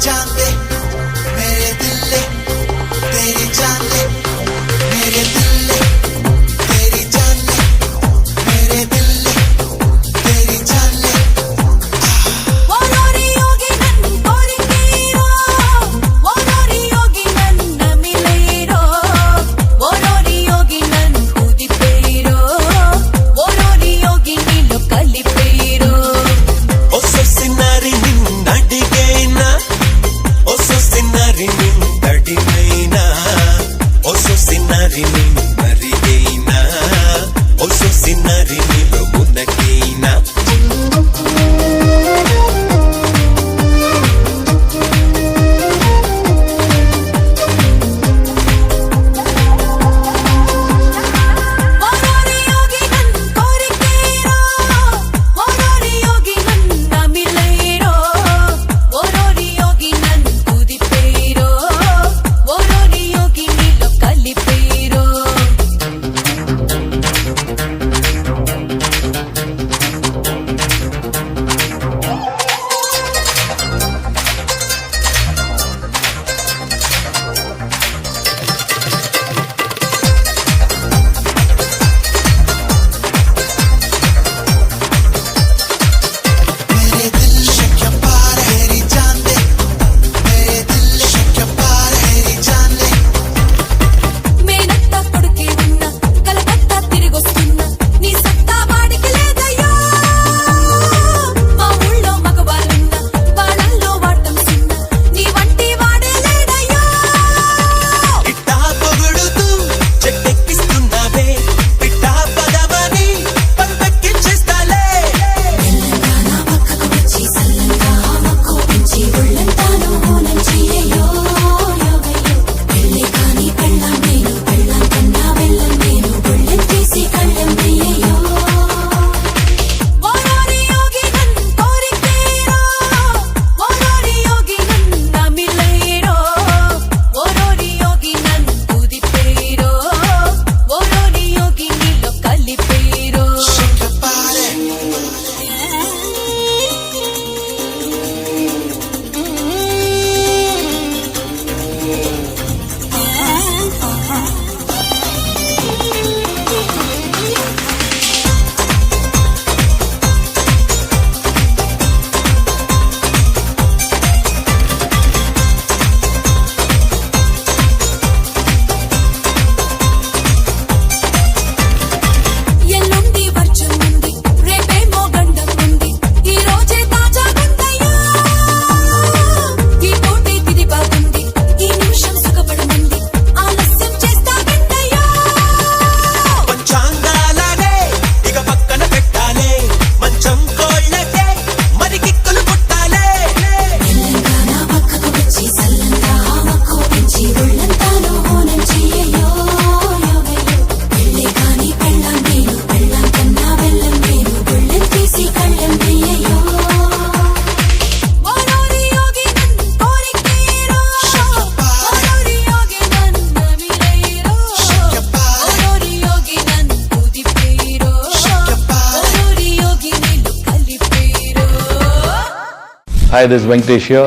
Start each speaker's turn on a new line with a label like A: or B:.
A: जान दे मेरे दिल ले तेरी जान ले मेरे दिल ले तेरी जान ले मेरे दिल ले तेरी जान ले
B: ఓరోరి యోగి నన్ను కోరికీరో ఓరోరి యోగి నన్ను మిలేరో ఓరోరి యోగి నన్ను కుదిపేరో ఓరోరి యోగి నీలో కలిపేరో
A: ఓసో సినారి నిన్నడిగేనా ఓసో సినారి నిన్నడిగేనా ఓసో సినారి నిన్నరిగేనా ఓసో సినారి నిలో మునకేనా
B: ఓరోరి యోగి నన్ను కోరికీరో ఓరోరి యోగి నన్ను మిలేరో ఓరోరి యోగి నన్ను కుదిపేరో ఓరోరి యోగి నీలో కలిపేరో
A: मेरे दिल शक्य पार तेरी जान दे मेरे दिल शक्य पार तेरी जान ले
B: మేనత్తా కొడుకే ఉన్నా కలకత్తా తిరిగొస్తున్నా నీ సత్తా వాడికి లేదయ్యా మా ఊళ్ళో మగవాళ్ళున్నా వాళ్ళల్లో వాటం సిన్నా నీ వంటి వాడే లేడయ్యా
A: ఇట్టా పొగుడుతూ చెట్టెక్కిస్తున్నావే పిట్టా పదవని పంపెక్కించేస్తాలే
B: తెలంగాణ పక్కకు వచ్చి సల్లంగా మక్కో పెంచి ఒళ్ళంతాను హోనం చేయయ్యో యోగయ్యో పెళ్ళి కాని పెళ్ళాం నేను పెళ్ళాం కన్నా వెళ్ళం నేను ఒళ్ళెం తీసి కళ్ళెం వెయ్యయ్యో ఓరోరి యోగి నన్ను కోరికీరో ఓరోరి యోగి నన్ను మిలేరో ఓరోరి యోగి నన్ను కుదిపేరో ఓరోరి యోగి నీలో కలిపేరో
A: शक्य पार
B: ఎల్లుండి వర్షం ఉంది రేపేమో గండం ఉంది ఈ రోజే తాజాగుందయ్యా ఈ పూటే తిది బాగుంది ఈ నిమిషం సుఖపడమంది ఆలస్యం చేస్తాగంటయ్యా
A: పంచాంగాలనే ఇక పక్కన పెట్టాలే మంచం కోళ్ళకే మరి కిక్కులు పుట్టాలే
B: తెలంగాణ పక్కకు వచ్చి సల్లంగా మక్కో పెంచి ఒళ్ళంతాను హోనం చేయయ్యో యోగయ్యో పెళ్ళి కాని పెళ్ళాం నేను పెళ్ళాం కన్నా వెళ్ళం నేను ఒళ్ళెం తీసి కళ్ళెం వెయ్యయ్యో ఓరోరి యోగి నన్ను కోరికీరో ఓరోరి యోగి నన్ను మిలేరో ఓరోరి యోగి నన్ను కుదిపేరో ఓరోరి యోగి నీలో కలిపేరో
C: Hi, this is Venkatesh here.